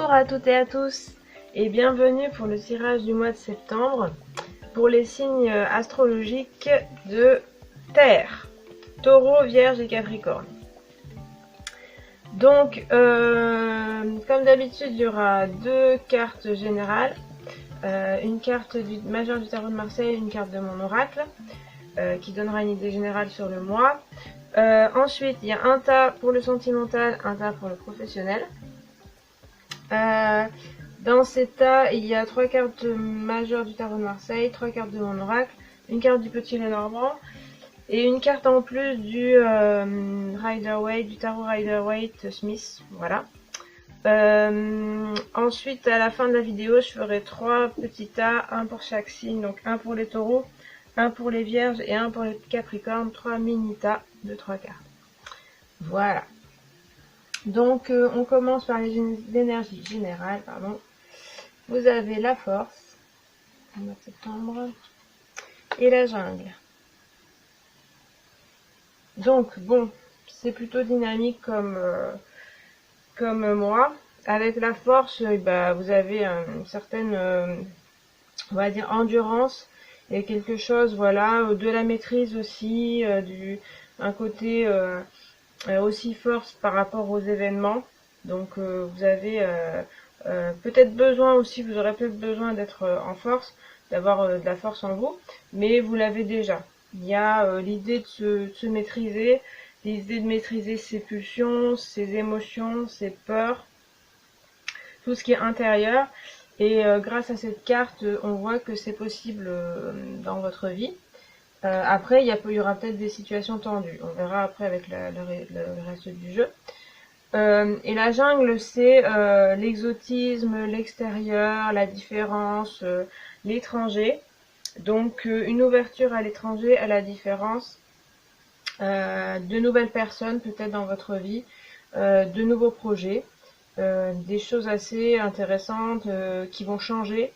Bonjour à toutes et à tous et bienvenue pour le tirage du mois de septembre pour les signes astrologiques de Terre, Taureau, Vierge et Capricorne. Donc, comme d'habitude, il y aura deux cartes générales, une carte du majeur du tarot de Marseille et une carte de mon oracle, qui donnera une idée générale sur le mois. Ensuite, il y a un tas pour le sentimental, un tas pour le professionnel. Dans ces tas, il y a 3 cartes majeures du tarot de Marseille, 3 cartes de mon oracle, une carte du petit Lenormand et une carte en plus du Rider-Waite, du tarot Rider-Waite Smith. Voilà. Ensuite, à la fin de la vidéo, je ferai 3 petits tas, un pour chaque signe, donc un pour les taureaux, un pour les vierges et un pour les capricornes, 3 mini tas de 3 cartes. Voilà. Donc, on commence par l'énergie générale, pardon. Vous avez la force, au mois de septembre, et la jungle. Donc, bon, c'est plutôt dynamique comme moi. Avec la force, vous avez une certaine, on va dire, endurance, et quelque chose, voilà, de la maîtrise aussi, un côté aussi force par rapport aux événements. Donc vous avez peut-être besoin aussi, vous aurez peut-être besoin d'être en force, d'avoir de la force en vous, mais vous l'avez déjà. Il y a l'idée de se maîtriser, l'idée de maîtriser ses pulsions, ses émotions, ses peurs, tout ce qui est intérieur. Et grâce à cette carte, on voit que c'est possible dans votre vie. Après, il y aura peut-être des situations tendues. On verra après avec le reste du jeu. Et la jungle, c'est l'exotisme, l'extérieur, la différence, l'étranger. Donc, une ouverture à l'étranger, à la différence. De nouvelles personnes peut-être dans votre vie. De nouveaux projets. Des choses assez intéressantes qui vont changer.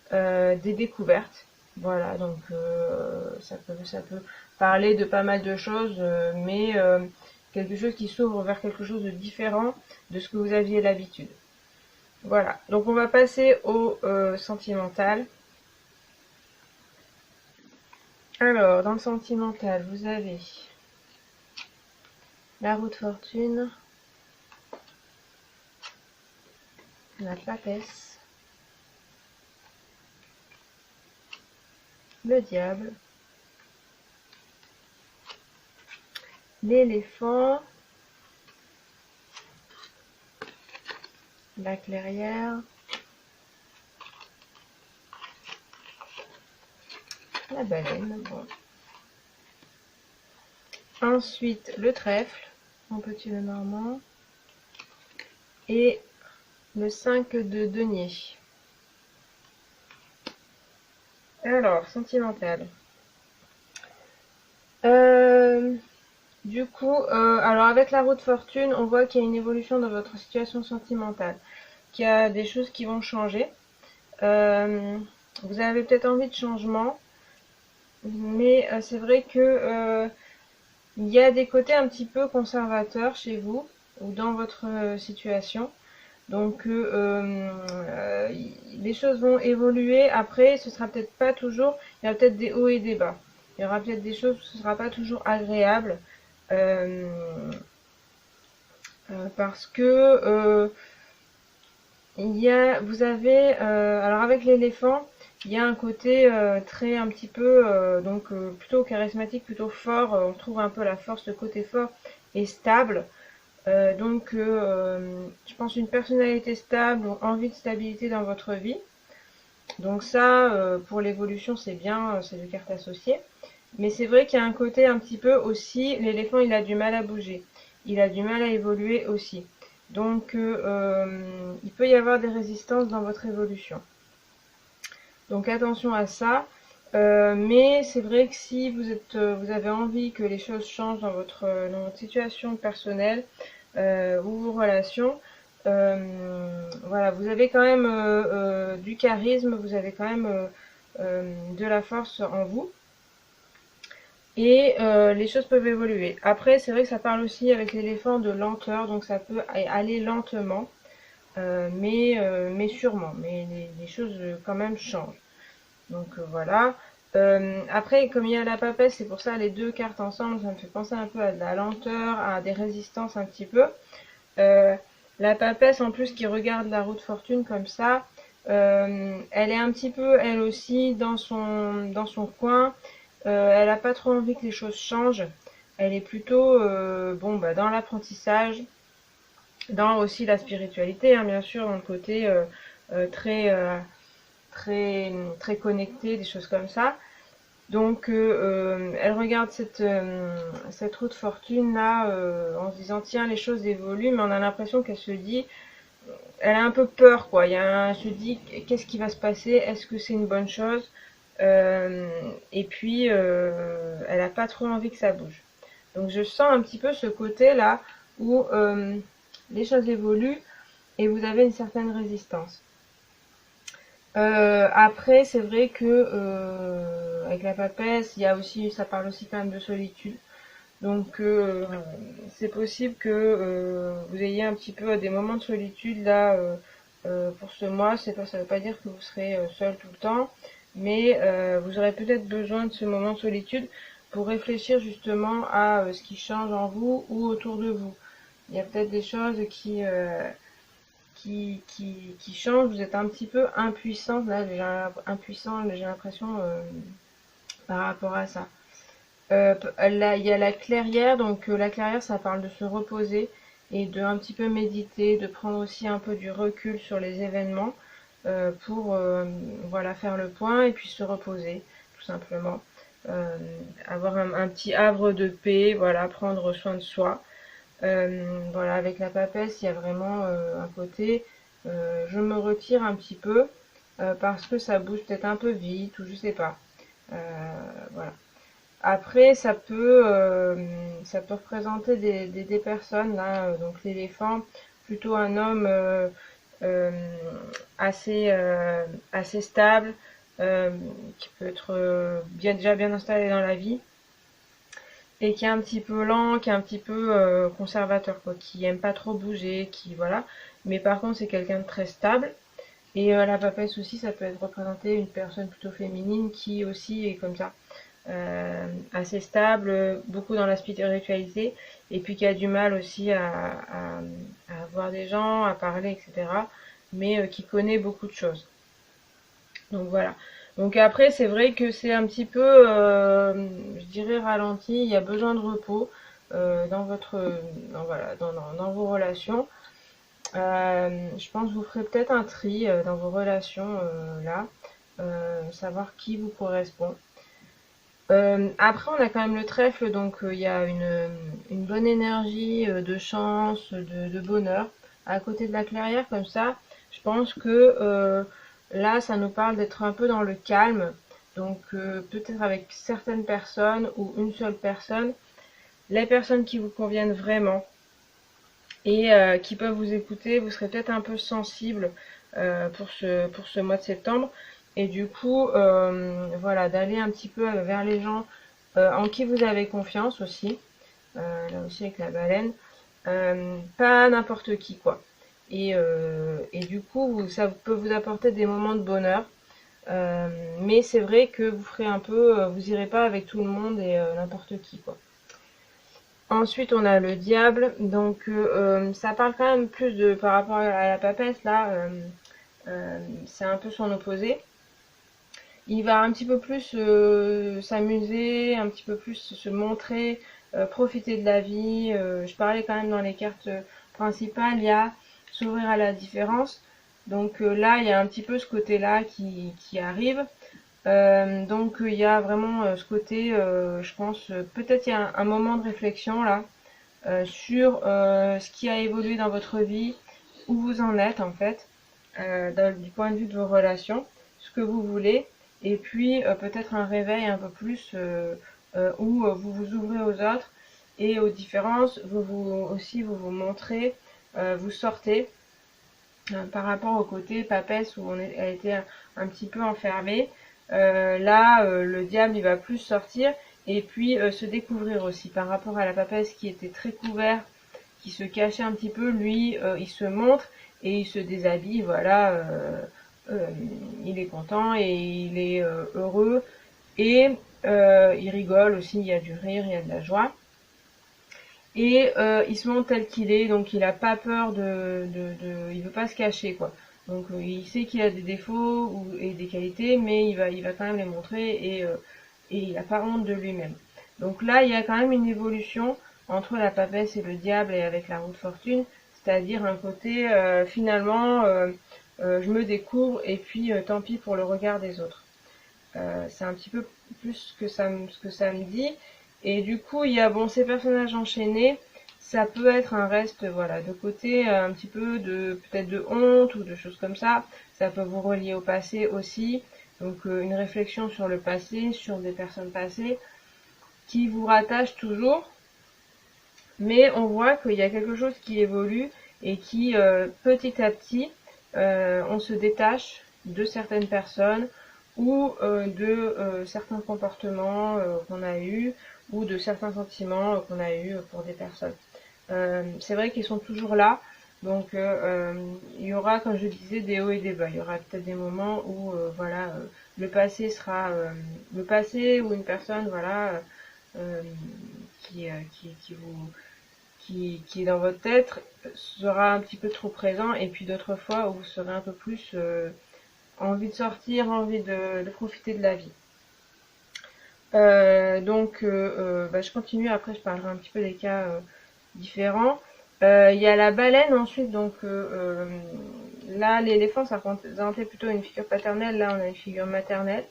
Des découvertes. Voilà, donc ça peut parler de pas mal de choses, mais quelque chose qui s'ouvre vers quelque chose de différent de ce que vous aviez l'habitude. Voilà, donc on va passer au sentimental. Alors, dans le sentimental, vous avez la roue de fortune, la papesse, le diable, l'éléphant, la clairière, la baleine, bon. Ensuite, le trèfle, mon petit Lenormand, et le 5 de denier. Alors, sentimental. Du coup, alors avec la roue de fortune, on voit qu'il y a une évolution dans votre situation sentimentale, qu'il y a des choses qui vont changer. Vous avez peut-être envie de changement, mais c'est vrai que il y a des côtés un petit peu conservateurs chez vous ou dans votre situation. Donc les choses vont évoluer. Après, ce sera peut-être pas toujours, il y a peut-être des hauts et des bas. Il y aura peut-être des choses où ce sera pas toujours agréable. Parce que vous avez, alors avec l'éléphant, il y a un côté très un petit peu, plutôt charismatique, plutôt fort. On trouve un peu la force, le côté fort et stable. Je pense une personnalité stable ou envie de stabilité dans votre vie. Donc ça, pour l'évolution, c'est bien, c'est des cartes associées. Mais c'est vrai qu'il y a un côté un petit peu aussi, l'éléphant, il a du mal à bouger. Il a du mal à évoluer aussi. Donc, il peut y avoir des résistances dans votre évolution. Donc, attention à ça. Mais c'est vrai que si vous avez envie que les choses changent dans votre situation personnelle ou vos relations, voilà, vous avez quand même du charisme, vous avez quand même de la force en vous. Et les choses peuvent évoluer. Après, c'est vrai que ça parle aussi avec l'éléphant de lenteur, donc ça peut aller lentement. mais sûrement, mais les choses quand même changent. Donc voilà. Après, comme il y a la papesse, c'est pour ça les deux cartes ensemble, ça me fait penser un peu à de la lenteur, à des résistances un petit peu. Euh, la papesse en plus qui regarde la roue de fortune comme ça, elle est un petit peu elle aussi dans son coin. Elle a pas trop envie que les choses changent. Elle est plutôt bon bah dans l'apprentissage, dans aussi la spiritualité, hein, bien sûr, dans le côté très très connecté, des choses comme ça. Donc elle regarde cette roue de fortune là en se disant tiens les choses évoluent, mais on a l'impression qu'elle se dit, elle a un peu peur quoi. Elle se dit qu'est-ce qui va se passer, est-ce que c'est une bonne chose. Et puis elle a pas trop envie que ça bouge. Donc je sens un petit peu ce côté là où les choses évoluent et vous avez une certaine résistance. Après, c'est vrai que avec la papesse, il y a aussi, ça parle aussi quand même de solitude. Donc, c'est possible que vous ayez un petit peu des moments de solitude là pour ce mois. C'est pas, ça veut pas dire que vous serez seul tout le temps, mais vous aurez peut-être besoin de ce moment de solitude pour réfléchir justement à ce qui change en vous ou autour de vous. Il y a peut-être des choses qui change, vous êtes un petit peu impuissante, là, impuissant, j'ai l'impression, par rapport à ça. Là, il y a la clairière, donc la clairière, ça parle de se reposer et de un petit peu méditer, de prendre aussi un peu du recul sur les événements pour voilà, faire le point et puis se reposer, tout simplement. Avoir un petit havre de paix, voilà, prendre soin de soi. Voilà, avec la papesse, il y a vraiment un côté, je me retire un petit peu parce que ça bouge peut-être un peu vite ou je sais pas. Euh, voilà. Après, ça peut représenter des personnes là, donc l'éléphant, plutôt un homme euh, assez assez stable, euh, qui peut être déjà bien installé dans la vie et qui est un petit peu lent, qui est un petit peu conservateur, quoi, qui aime pas trop bouger, qui voilà. Mais par contre, c'est quelqu'un de très stable. Et la papesse aussi, ça peut être représenté une personne plutôt féminine qui aussi est comme ça, assez stable, beaucoup dans la spiritualité, et puis qui a du mal aussi à voir des gens, à parler, etc. Mais qui connaît beaucoup de choses. Donc voilà. Donc après, c'est vrai que c'est un petit peu, je dirais, ralenti. Il y a besoin de repos dans voilà, dans vos relations. Je pense que vous ferez peut-être un tri dans vos relations là, savoir qui vous correspond. Après, on a quand même le trèfle, donc il y a une bonne énergie de chance, de bonheur. À côté de la clairière, comme ça, je pense que là, ça nous parle d'être un peu dans le calme. Donc peut-être avec certaines personnes ou une seule personne, les personnes qui vous conviennent vraiment et qui peuvent vous écouter, vous serez peut-être un peu sensible pour ce mois de septembre. Et du coup, voilà, d'aller un petit peu vers les gens en qui vous avez confiance aussi. Là aussi avec la baleine. Pas n'importe qui, quoi. Et du coup, ça peut vous apporter des moments de bonheur. Mais c'est vrai que vous ferez un peu, vous irez pas avec tout le monde et n'importe qui, quoi. Ensuite, on a le diable, donc ça parle quand même plus de par rapport à la papesse là, c'est un peu son opposé. Il va un petit peu plus s'amuser, un petit peu plus se montrer, profiter de la vie. Je parlais quand même dans les cartes principales, il y a s'ouvrir à la différence. Donc là, il y a un petit peu ce côté-là qui arrive. Donc il y a vraiment ce côté, je pense, peut-être il y a un moment de réflexion là sur ce qui a évolué dans votre vie, où vous en êtes en fait, du point de vue de vos relations, ce que vous voulez, et puis peut-être un réveil un peu plus où vous vous ouvrez aux autres et aux différences, vous vous montrez, vous sortez par rapport au côté papesse où a été un petit peu enfermé. Là, le diable, il va plus sortir et puis se découvrir aussi. Par rapport à la papesse qui était très couverte, qui se cachait un petit peu, lui, il se montre et il se déshabille, voilà, il est content et il est heureux, et il rigole aussi, il y a du rire, il y a de la joie. Et il se montre tel qu'il est, donc il a pas peur il veut pas se cacher, quoi. Donc il sait qu'il a des défauts et des qualités, mais il va quand même les montrer, et il a pas honte de lui-même. Donc là, il y a quand même une évolution entre la papesse et le diable et avec la roue de fortune, c'est-à-dire un côté finalement je me découvre et puis tant pis pour le regard des autres. C'est un petit peu plus ce que ça me dit. Et du coup, il y a bon ces personnages enchaînés, ça peut être un reste, voilà, de côté, un petit peu de peut-être de honte ou de choses comme ça. Ça peut vous relier au passé aussi. Donc une réflexion sur le passé, sur des personnes passées, qui vous rattachent toujours. Mais on voit qu'il y a quelque chose qui évolue et qui petit à petit, on se détache de certaines personnes ou de certains comportements qu'on a eus, ou de certains sentiments qu'on a eus pour des personnes. C'est vrai qu'ils sont toujours là, donc il y aura, comme je disais, des hauts et des bas. Il y aura peut-être des moments où voilà, le passé sera le passé, ou une personne, voilà, qui vous qui est dans votre tête sera un petit peu trop présent, et puis d'autres fois où vous serez un peu plus envie de sortir, envie de profiter de la vie. Je continue, après je parlerai un petit peu des cas différents. Il y a la baleine ensuite, donc là l'éléphant ça représentait plutôt une figure paternelle, là on a une figure maternelle.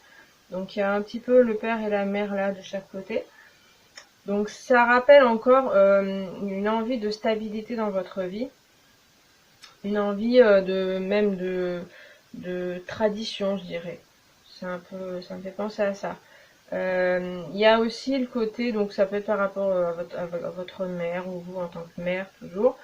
Donc il y a un petit peu le père et la mère là de chaque côté. Donc ça rappelle encore une envie de stabilité dans votre vie, une envie de tradition, je dirais. C'est un peu, ça me fait penser à ça. Il y a aussi le côté, donc ça peut être par rapport à votre mère, ou vous en tant que mère toujours.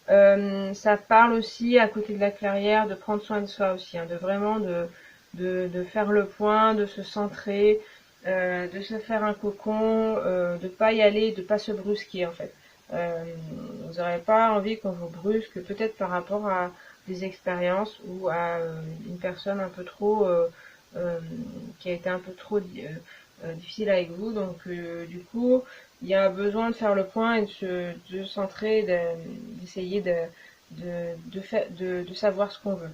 Ça parle aussi, à côté de la clairière, de prendre soin de soi aussi, hein, de vraiment de faire le point, de se centrer, de se faire un cocon, de pas y aller, de pas se brusquer en fait. Vous n'aurez pas envie qu'on vous brusque, peut-être par rapport à des expériences, ou à une personne un peu trop qui a été un peu trop difficile avec vous. Donc du coup, il y a besoin de faire le point et de se centrer, d'essayer de savoir ce qu'on veut.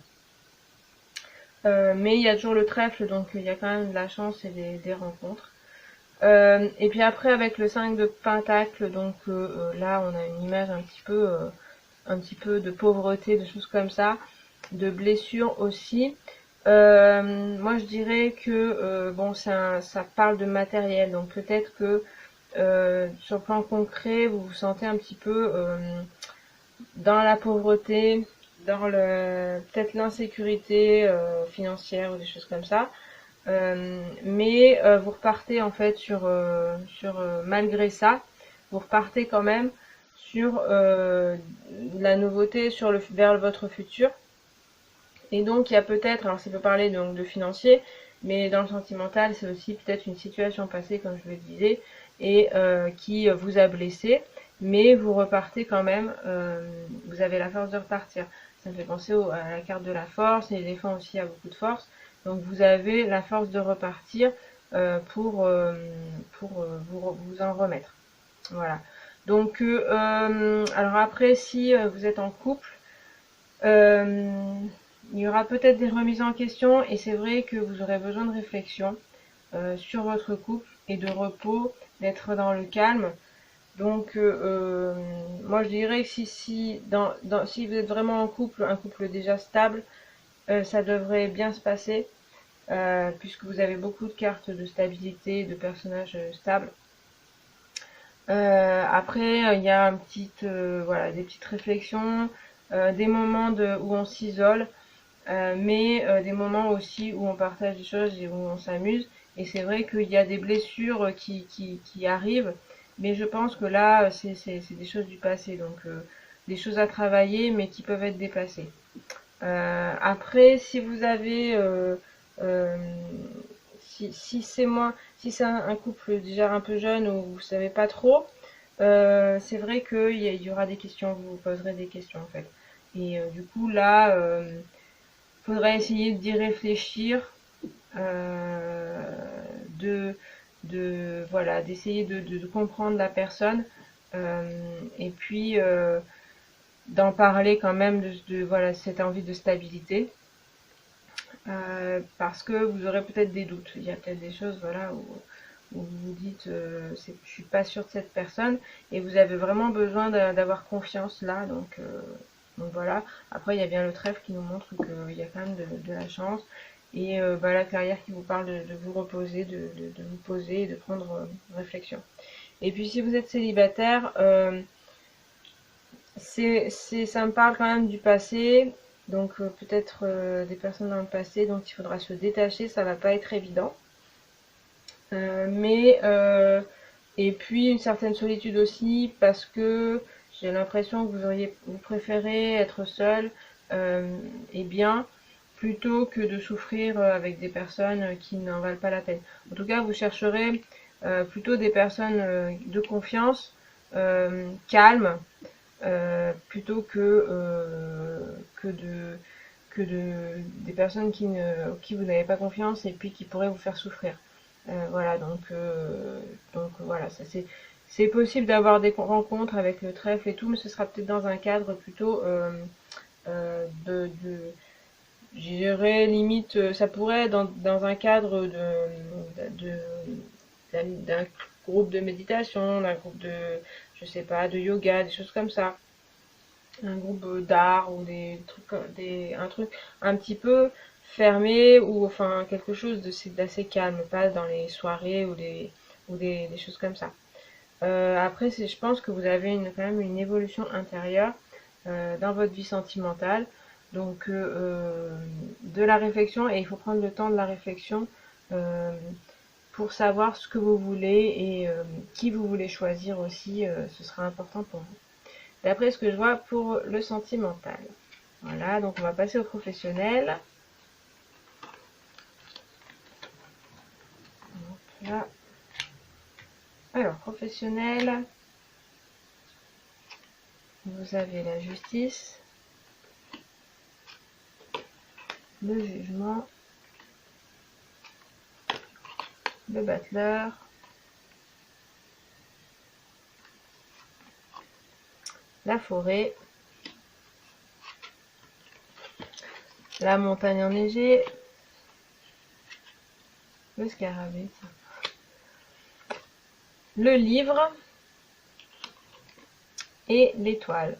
Mais il y a toujours le trèfle, donc il y a quand même de la chance et des rencontres. Et puis après, avec le 5 de Pentacle, donc là on a une image un petit peu de pauvreté, de choses comme ça, de blessures aussi. Moi je dirais que bon, ça parle de matériel, donc peut-être que sur le plan concret, vous vous sentez un petit peu dans la pauvreté, dans peut-être l'insécurité financière ou des choses comme ça. Mais vous repartez en fait malgré ça, vous repartez quand même sur la nouveauté, vers votre futur. Et donc il y a peut-être, alors ça peut parler donc de financier, mais dans le sentimental c'est aussi peut-être une situation passée, comme je le disais, et qui vous a blessé, mais vous repartez quand même, vous avez la force de repartir. Ça me fait penser à la carte de la force, et l'éléphant aussi a beaucoup de force. Donc vous avez la force de repartir pour vous en remettre. Voilà. Donc alors après, si vous êtes en couple, il y aura peut-être des remises en question, et c'est vrai que vous aurez besoin de réflexion sur votre couple, et de repos, d'être dans le calme. Donc moi je dirais que si vous êtes vraiment en couple, un couple déjà stable, ça devrait bien se passer, puisque vous avez beaucoup de cartes de stabilité, de personnages stables. Après, il y a voilà, des petites réflexions, des moments où on s'isole, mais des moments aussi où on partage des choses et où on s'amuse. Et c'est vrai qu'il y a des blessures qui arrivent, mais je pense que là, c'est des choses du passé, donc des choses à travailler, mais qui peuvent être dépassées. Après, si vous avez euh, si si c'est un couple déjà un peu jeune, où vous savez pas trop, c'est vrai qu'il y aura des questions, vous vous poserez des questions en fait. Et du coup là, faudrait essayer d'y réfléchir, de, voilà, d'essayer de comprendre la personne, et puis d'en parler quand même voilà, cette envie de stabilité, parce que vous aurez peut-être des doutes. Il y a peut-être des choses, voilà, où vous vous dites, je suis pas sûre de cette personne, et vous avez vraiment besoin d'avoir confiance là, donc voilà. Après, il y a bien le trèfle qui nous montre qu'il y a quand même de la chance, et la carrière qui vous parle de vous reposer, de vous poser et de prendre réflexion. Et puis si vous êtes célibataire, ça me parle quand même du passé, donc peut-être des personnes dans le passé dont il faudra se détacher, ça va pas être évident. Et puis une certaine solitude aussi, parce que j'ai l'impression que vous préférez être seul, et bien, plutôt que de souffrir avec des personnes qui n'en valent pas la peine. En tout cas, vous chercherez plutôt des personnes de confiance, calmes, plutôt des personnes qui vous n'avez pas confiance et puis qui pourraient vous faire souffrir. Voilà, donc voilà, ça c'est possible d'avoir des rencontres avec le trèfle et tout, mais ce sera peut-être dans un cadre plutôt je dirais limite, ça pourrait être dans un cadre d'un groupe de méditation, d'un groupe je sais pas, de yoga, des choses comme ça, un groupe d'art ou un truc un petit peu fermé, ou enfin quelque chose d'assez calme, pas dans les soirées ou des choses comme ça. Après, je pense que vous avez quand même une évolution intérieure dans votre vie sentimentale, donc de la réflexion, et il faut prendre le temps de la réflexion pour savoir ce que vous voulez et qui vous voulez choisir aussi, ce sera important pour vous. D'après ce que je vois pour le sentimental. Voilà, donc on va passer au professionnel. Donc là. Alors, professionnel, vous avez la justice, le jugement, le battleur, la forêt, la montagne enneigée, le scarabée, le livre et l'étoile.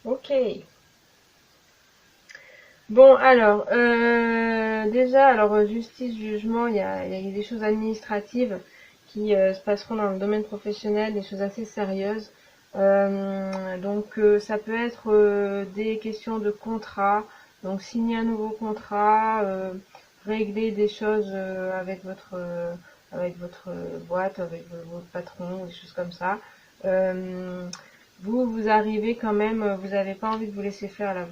Ok. Bon, alors, déjà, alors justice, jugement, il y a des choses administratives qui se passeront dans le domaine professionnel, des choses assez sérieuses. Donc ça peut être des questions de contrat, donc signer un nouveau contrat, régler des choses avec votre boîte, avec votre patron, des choses comme ça. Vous arrivez quand même, vous n'avez pas envie de vous laisser faire là,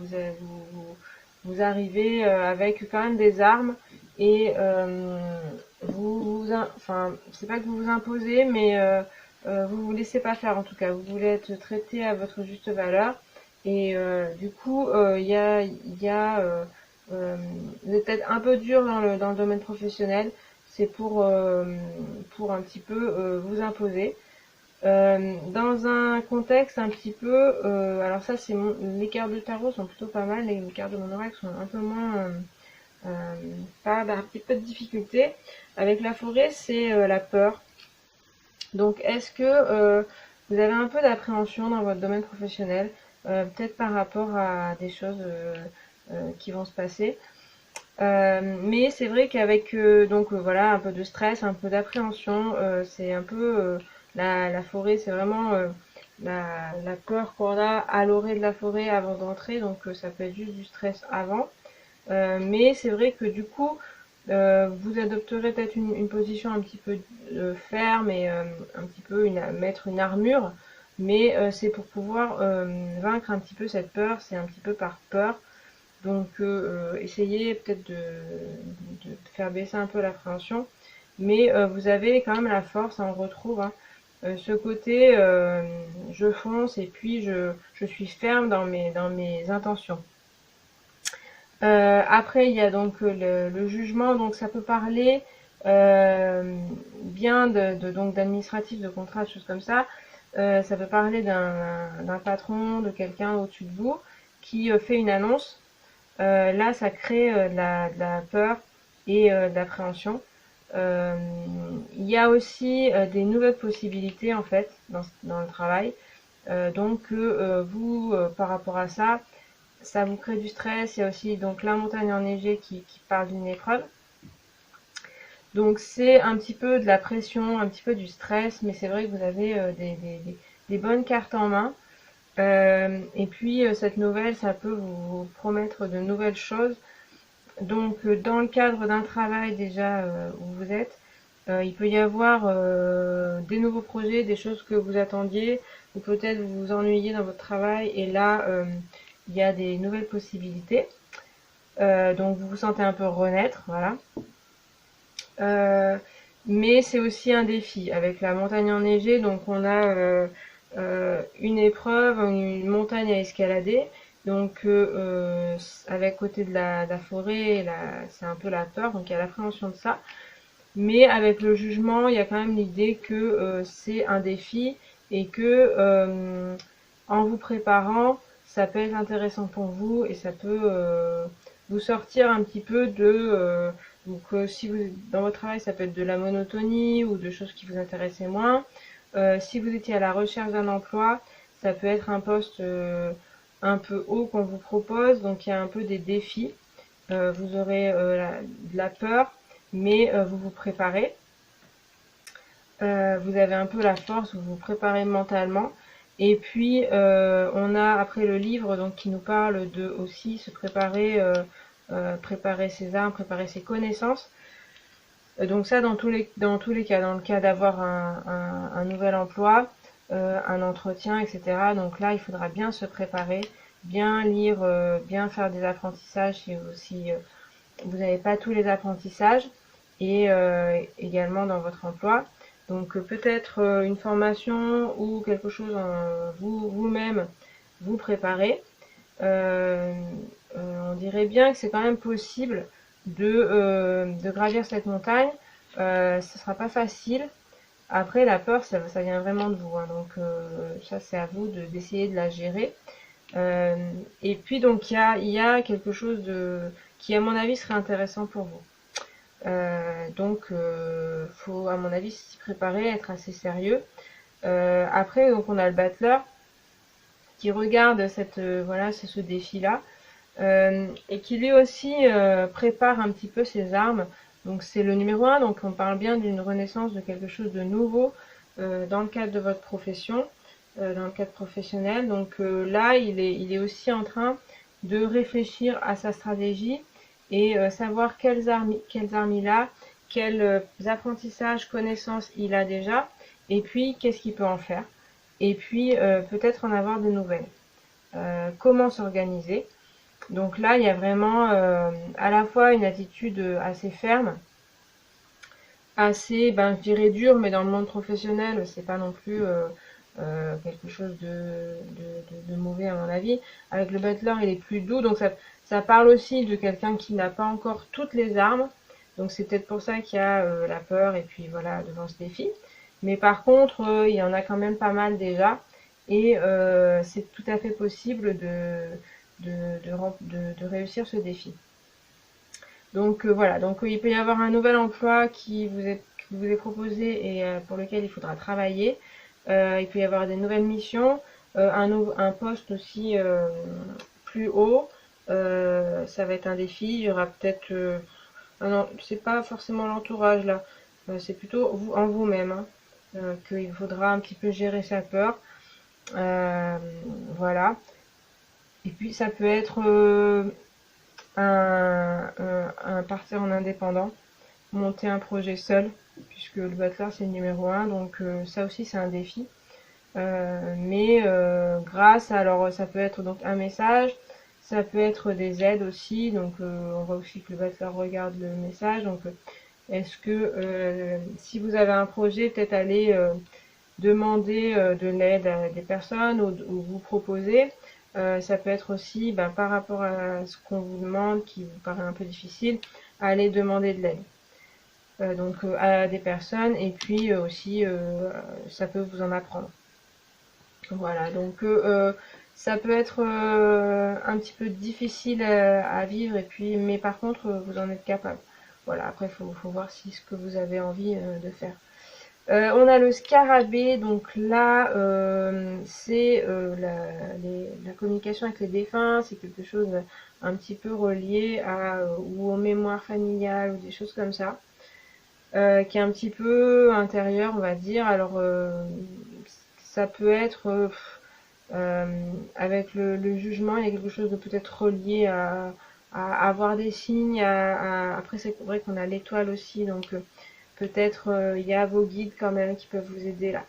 vous arrivez avec quand même des armes, et enfin, c'est pas que vous vous imposez, mais vous vous laissez pas faire en tout cas. Vous voulez être traité à votre juste valeur, et du coup, vous êtes peut-être un peu dur dans le domaine professionnel. C'est pour un petit peu vous imposer. Dans un contexte un petit peu, alors ça c'est les cartes de tarot sont plutôt pas mal, les cartes de mon oracle sont un peu moins, un petit peu de difficulté. Avec la forêt, c'est la peur. Donc est-ce que vous avez un peu d'appréhension dans votre domaine professionnel, peut-être par rapport à des choses qui vont se passer, mais c'est vrai qu'avec voilà, un peu de stress, un peu d'appréhension, c'est un peu la forêt, c'est vraiment la peur qu'on a à l'orée de la forêt avant d'entrer, donc ça peut être juste du stress avant. Mais c'est vrai que du coup, vous adopterez peut-être une position un petit peu ferme, et un petit peu mettre une armure, mais c'est pour pouvoir vaincre un petit peu cette peur, c'est un petit peu par peur. Donc essayez peut-être de faire baisser un peu l'appréhension, mais vous avez quand même la force, on retrouve, hein, ce côté je fonce et puis je suis ferme dans mes intentions. Après, il y a donc le jugement, donc ça peut parler bien donc d'administratif, de contrat, de choses comme ça. Ça peut parler d'un patron, de quelqu'un au-dessus de vous qui fait une annonce. Là, ça crée de la peur et de l'appréhension. Il y a aussi des nouvelles possibilités en fait dans le travail. Donc vous, par rapport à ça, ça vous crée du stress. Il y a aussi donc la montagne enneigée qui parle d'une épreuve. Donc c'est un petit peu de la pression, un petit peu du stress, mais c'est vrai que vous avez des bonnes cartes en main. Et puis cette nouvelle, ça peut vous promettre de nouvelles choses. Donc dans le cadre d'un travail déjà où vous êtes, il peut y avoir des nouveaux projets, des choses que vous attendiez, ou peut-être vous vous ennuyez dans votre travail et là il y a des nouvelles possibilités. Donc vous vous sentez un peu renaître, voilà. Mais c'est aussi un défi avec la montagne enneigée, donc on a une épreuve, une montagne à escalader. Donc avec côté de la forêt, c'est un peu la peur, donc il y a l'appréhension de ça. Mais avec le jugement, il y a quand même l'idée que c'est un défi et que en vous préparant, ça peut être intéressant pour vous et ça peut vous sortir un petit peu de donc si vous dans votre travail, ça peut être de la monotonie ou de choses qui vous intéressaient moins. Si vous étiez à la recherche d'un emploi, ça peut être un poste un peu haut qu'on vous propose, donc il y a un peu des défis. Vous aurez de la peur, mais vous vous préparez. Vous avez un peu la force, vous vous préparez mentalement. Et puis on a après le livre donc qui nous parle de aussi se préparer, préparer ses armes, préparer ses connaissances. Donc ça dans tous les cas, dans le cas d'avoir un nouvel emploi, un entretien, etc. Donc là il faudra bien se préparer, bien lire, bien faire des apprentissages si vous n'avez pas tous les apprentissages et également dans votre emploi. Donc peut-être une formation ou quelque chose vous-même vous préparez. On dirait bien que c'est quand même possible de gravir cette montagne. Ce sera pas facile. Après la peur, ça vient vraiment de vous, hein. Donc ça c'est à vous d'essayer de la gérer. Et puis donc il y a quelque chose qui à mon avis serait intéressant pour vous. Donc faut à mon avis s'y préparer, être assez sérieux. Après donc on a le battleur qui regarde voilà, c'est ce défi là et qui lui aussi prépare un petit peu ses armes. Donc c'est le numéro 1, donc on parle bien d'une renaissance de quelque chose de nouveau dans le cadre de votre profession, dans le cadre professionnel. Donc là il est aussi en train de réfléchir à sa stratégie et savoir quelles armes il a, quels apprentissages, connaissances il a déjà, et puis qu'est-ce qu'il peut en faire, et puis peut-être en avoir de nouvelles. Comment s'organiser. Donc là, il y a vraiment à la fois une attitude assez ferme, assez, je dirais dure, mais dans le monde professionnel, c'est pas non plus quelque chose de mauvais à mon avis. Avec le butler, il est plus doux, donc ça parle aussi de quelqu'un qui n'a pas encore toutes les armes. Donc c'est peut-être pour ça qu'il y a la peur et puis voilà devant ce défi. Mais par contre, il y en a quand même pas mal déjà. Et c'est tout à fait possible de réussir ce défi. Donc voilà, donc il peut y avoir un nouvel emploi qui vous est proposé et pour lequel il faudra travailler. Il peut y avoir des nouvelles missions, un poste aussi plus haut. Ça va être un défi. Il y aura peut-être non, c'est pas forcément l'entourage là, c'est plutôt vous en vous-même, hein, qu'il faudra un petit peu gérer sa peur. Voilà. Et puis ça peut être un partir en indépendant, monter un projet seul, puisque le butler c'est le numéro 1, donc ça aussi c'est un défi. Mais grâce, alors ça peut être donc un message, ça peut être des aides aussi, donc on voit aussi que le butler regarde le message, donc est-ce que si vous avez un projet, peut-être aller demander de l'aide à des personnes ou vous proposer. Ça peut être aussi par rapport à ce qu'on vous demande qui vous paraît un peu difficile, aller demander de l'aide. Donc à des personnes et puis aussi ça peut vous en apprendre. Voilà, donc ça peut être un petit peu difficile à vivre et puis mais par contre vous en êtes capable. Voilà, après faut voir si ce que vous avez envie de faire. On a le scarabée, donc là c'est la communication avec les défunts, c'est quelque chose un petit peu relié à ou aux mémoires familiales ou des choses comme ça, qui est un petit peu intérieur on va dire. Alors ça peut être avec le jugement, il y a quelque chose de peut-être relié à avoir des signes, après c'est vrai qu'on a l'étoile aussi, donc peut-être il y a vos guides quand même qui peuvent vous aider là.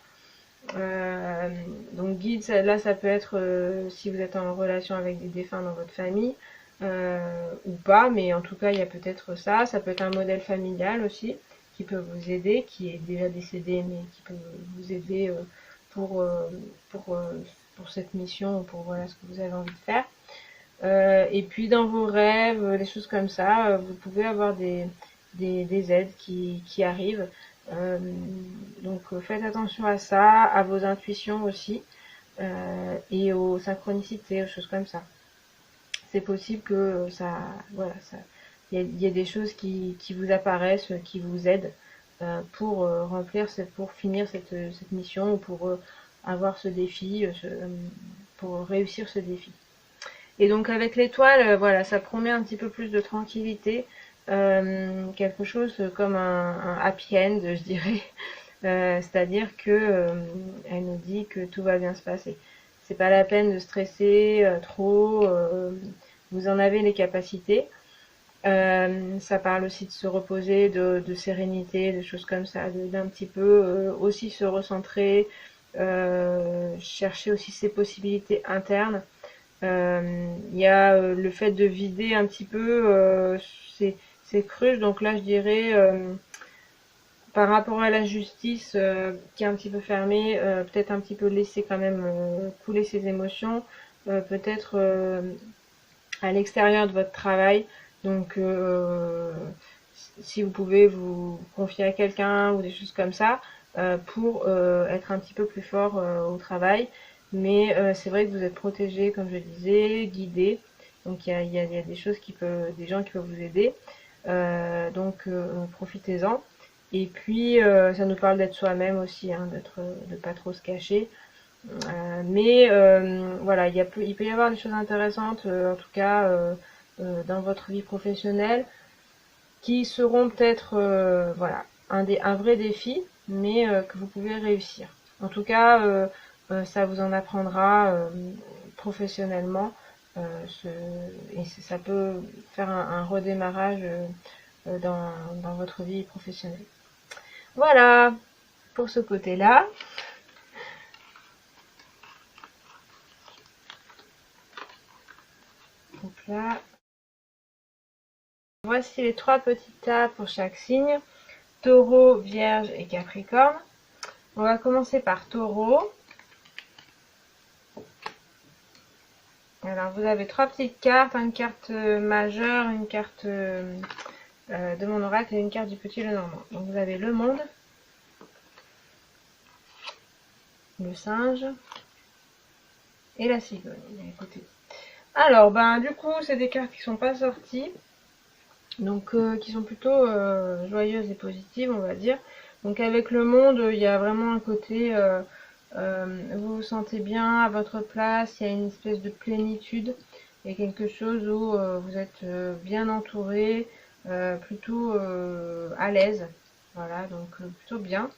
Donc guide, là ça peut être si vous êtes en relation avec des défunts dans votre famille ou pas, mais en tout cas il y a peut-être ça. Ça peut être un modèle familial aussi qui peut vous aider, qui est déjà décédé mais qui peut vous aider pour, euh, pour, euh, pour cette mission ou pour voilà ce que vous avez envie de faire. Et puis dans vos rêves, des choses comme ça, vous pouvez avoir des aides qui arrivent. Euh, donc faites attention à ça, à vos intuitions aussi, et aux synchronicités, aux choses comme ça. C'est possible que ça, voilà, ça, il y a des choses qui vous apparaissent, qui vous aident pour pour finir cette mission ou pour avoir ce défi, pour réussir ce défi. Et donc avec l'étoile, voilà, ça promet un petit peu plus de tranquillité, quelque chose comme un happy end, je dirais. C'est-à-dire que elle nous dit que tout va bien se passer. C'est pas la peine de stresser trop. Vous en avez les capacités. Ça parle aussi de se reposer, de sérénité, de choses comme ça, d'un petit peu aussi se recentrer, chercher aussi ses possibilités internes. Il y a le fait de vider un petit peu ces cruches. Donc là, je dirais, par rapport à la justice qui est un petit peu fermée, peut-être un petit peu laisser quand même couler ses émotions, peut-être à l'extérieur de votre travail. Donc, si vous pouvez vous confier à quelqu'un ou des choses comme ça, pour être un petit peu plus fort au travail. Mais c'est vrai que vous êtes protégé, comme je disais, guidé. Donc il y a des choses des gens qui peuvent vous aider. Donc profitez-en. Et puis ça nous parle d'être soi-même aussi, hein, de pas trop se cacher. Mais voilà, il peut y avoir des choses intéressantes, en tout cas dans votre vie professionnelle, qui seront peut-être voilà un vrai défi, mais que vous pouvez réussir. En tout cas, ça vous en apprendra professionnellement, et ça peut faire un redémarrage dans votre vie professionnelle. Voilà pour ce côté-là. Donc là, voici les 3 petites tables pour chaque signe: Taureau, Vierge et Capricorne. On va commencer par Taureau. Alors vous avez 3 petites cartes, une carte majeure, une carte de mon oracle et une carte du petit Lenormand. Donc vous avez le monde, le singe et la cigogne à côté. Alors du coup c'est des cartes qui sont pas sorties, donc qui sont plutôt joyeuses et positives on va dire. Donc avec le monde il y a vraiment un côté vous vous sentez bien à votre place, il y a une espèce de plénitude, il y a quelque chose où vous êtes bien entouré, plutôt à l'aise, voilà, donc plutôt bien.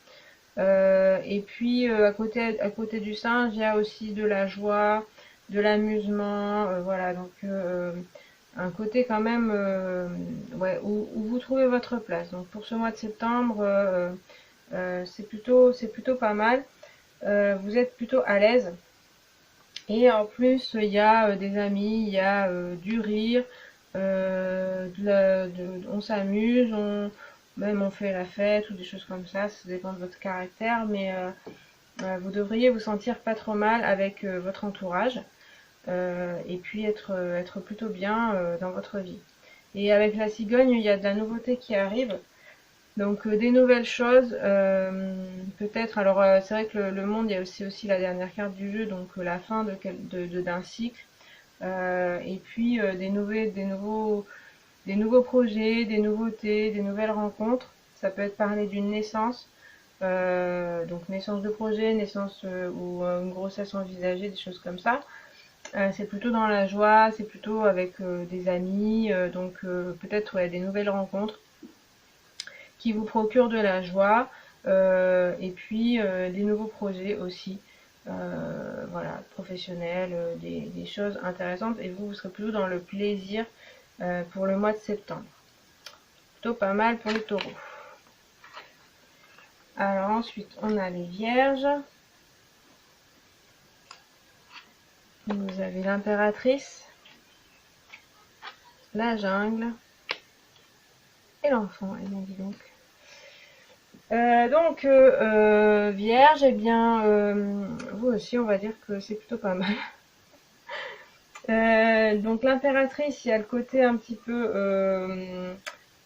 Et puis à côté du singe, il y a aussi de la joie, de l'amusement, voilà, donc un côté quand même ouais, où vous trouvez votre place. Donc pour ce mois de septembre, c'est plutôt pas mal. Vous êtes plutôt à l'aise. Et en plus, il y a des amis, il y a du rire, on s'amuse, même on fait la fête ou des choses comme ça dépend de votre caractère, mais vous devriez vous sentir pas trop mal avec votre entourage et puis être plutôt bien dans votre vie. Et avec la cigogne, il y a de la nouveauté qui arrive. Donc des nouvelles choses, peut-être. Alors c'est vrai que le monde, il y a aussi la dernière carte du jeu, donc la fin d'un cycle. Et puis des nouveaux projets, des nouveautés, des nouvelles rencontres. Ça peut être parler d'une naissance, donc naissance de projet, naissance ou une grossesse envisagée, des choses comme ça. C'est plutôt dans la joie, c'est plutôt avec des amis, donc peut-être ouais, des nouvelles rencontres qui vous procurent de la joie, et puis des nouveaux projets aussi, voilà, professionnels, des choses intéressantes, et vous serez plutôt dans le plaisir pour le mois de septembre. Plutôt pas mal pour les taureaux. Alors ensuite, on a les vierges. Vous avez l'impératrice, la jungle et l'enfant. Et bien, dis donc. Vierge, eh bien, vous aussi, on va dire que c'est plutôt pas mal. Donc l'impératrice, il y a le côté un petit peu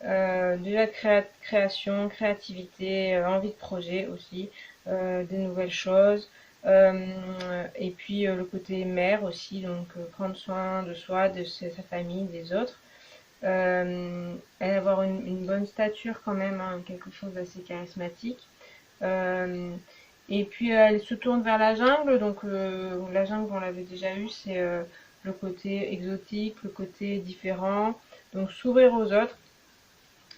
déjà création, créativité, envie de projet aussi, des nouvelles choses. Et puis le côté mère aussi, donc prendre soin de soi, de sa famille, des autres. Elle avoir une bonne stature quand même, hein, quelque chose d'assez charismatique. Et puis elle se tourne vers la jungle, donc la jungle on l'avait déjà eu, c'est le côté exotique, le côté différent, donc s'ouvrir aux autres.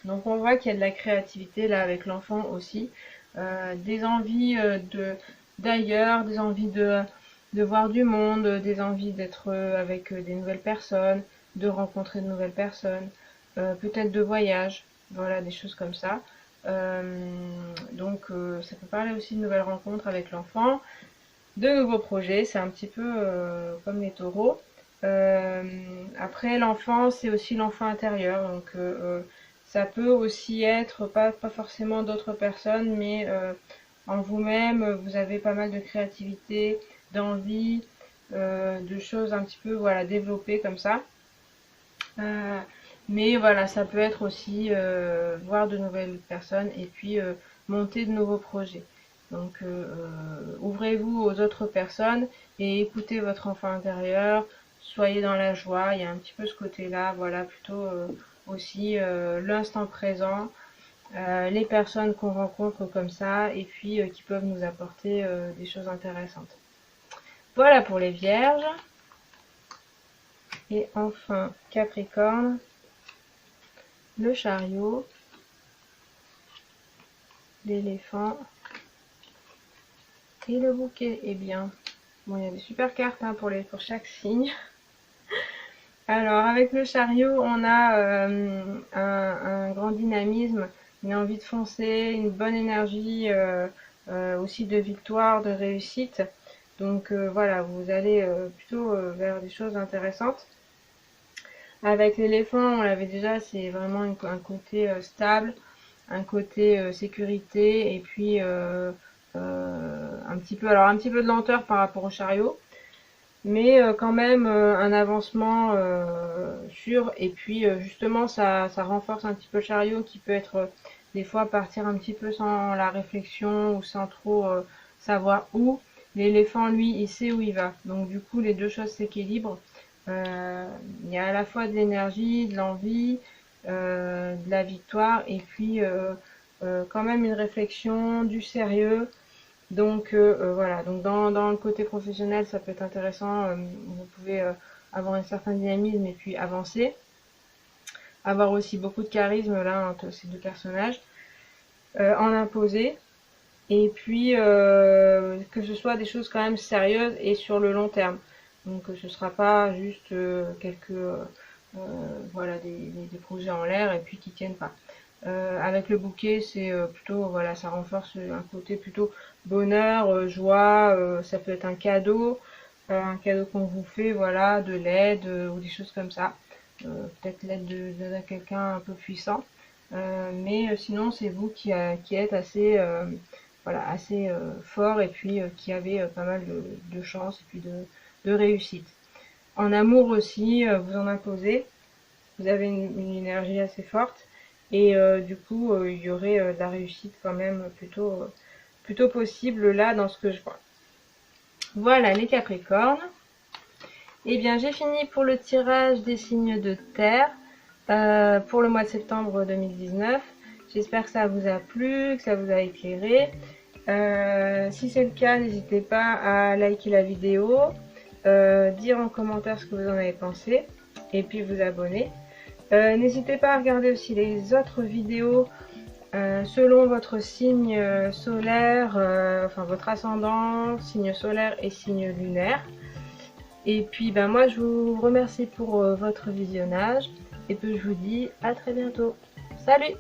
Donc on voit qu'il y a de la créativité là avec l'enfant aussi, des envies d'ailleurs, des envies de voir du monde, des envies d'être avec des nouvelles personnes, de rencontrer de nouvelles personnes, peut-être de voyage, voilà, des choses comme ça. Ça peut parler aussi de nouvelles rencontres avec l'enfant, de nouveaux projets, c'est un petit peu comme les taureaux. Après l'enfant, c'est aussi l'enfant intérieur, donc ça peut aussi être pas forcément d'autres personnes, mais en vous-même, vous avez pas mal de créativité, d'envie, de choses un petit peu voilà développées comme ça. Mais voilà, ça peut être aussi voir de nouvelles personnes et puis monter de nouveaux projets. Donc ouvrez-vous aux autres personnes et écoutez votre enfant intérieur, soyez dans la joie, il y a un petit peu ce côté-là, voilà, plutôt aussi l'instant présent, les personnes qu'on rencontre comme ça et puis qui peuvent nous apporter des choses intéressantes. Voilà pour les vierges. Et enfin, Capricorne, le chariot, l'éléphant et le bouquet. Eh bien, bon, il y a des super cartes hein, pour chaque signe. Alors, avec le chariot, on a un grand dynamisme, une envie de foncer, une bonne énergie, aussi de victoire, de réussite. Donc voilà, vous allez plutôt vers des choses intéressantes. Avec l'éléphant, on l'avait déjà, c'est vraiment un côté stable, un côté sécurité, et puis un petit peu de lenteur par rapport au chariot, mais quand même un avancement sûr. Et puis justement, ça renforce un petit peu le chariot qui peut être des fois partir un petit peu sans la réflexion ou sans trop savoir où. L'éléphant, lui, il sait où il va. Donc du coup, les deux choses s'équilibrent. Il y a à la fois de l'énergie, de l'envie, de la victoire, et puis quand même une réflexion, du sérieux. Donc voilà, donc dans le côté professionnel, ça peut être intéressant. Vous pouvez avoir un certain dynamisme et puis avancer. Avoir aussi beaucoup de charisme là entre ces deux personnages. En imposer. Et puis que ce soit des choses quand même sérieuses et sur le long terme. Donc ce sera pas juste voilà des projets en l'air et puis qui tiennent pas. Avec le bouquet, c'est plutôt voilà, ça renforce un côté plutôt bonheur, joie. Ça peut être un cadeau qu'on vous fait, voilà, de l'aide ou des choses comme ça. Peut-être l'aide de quelqu'un un peu puissant. Mais sinon, c'est vous qui êtes assez voilà, assez fort et puis qui avait pas mal de chance et puis de réussite. En amour aussi, vous en imposez, vous avez une énergie assez forte et du coup il y aurait de la réussite quand même plutôt possible là dans ce que je vois. Voilà les Capricornes. Et bien j'ai fini pour le tirage des signes de terre pour le mois de septembre 2019. J'espère que ça vous a plu, que ça vous a éclairé. Si c'est le cas, n'hésitez pas à liker la vidéo, dire en commentaire ce que vous en avez pensé et puis vous abonner. N'hésitez pas à regarder aussi les autres vidéos selon votre signe solaire, enfin votre ascendant, signe solaire et signe lunaire. Et puis ben moi je vous remercie pour votre visionnage et puis je vous dis à très bientôt. Salut!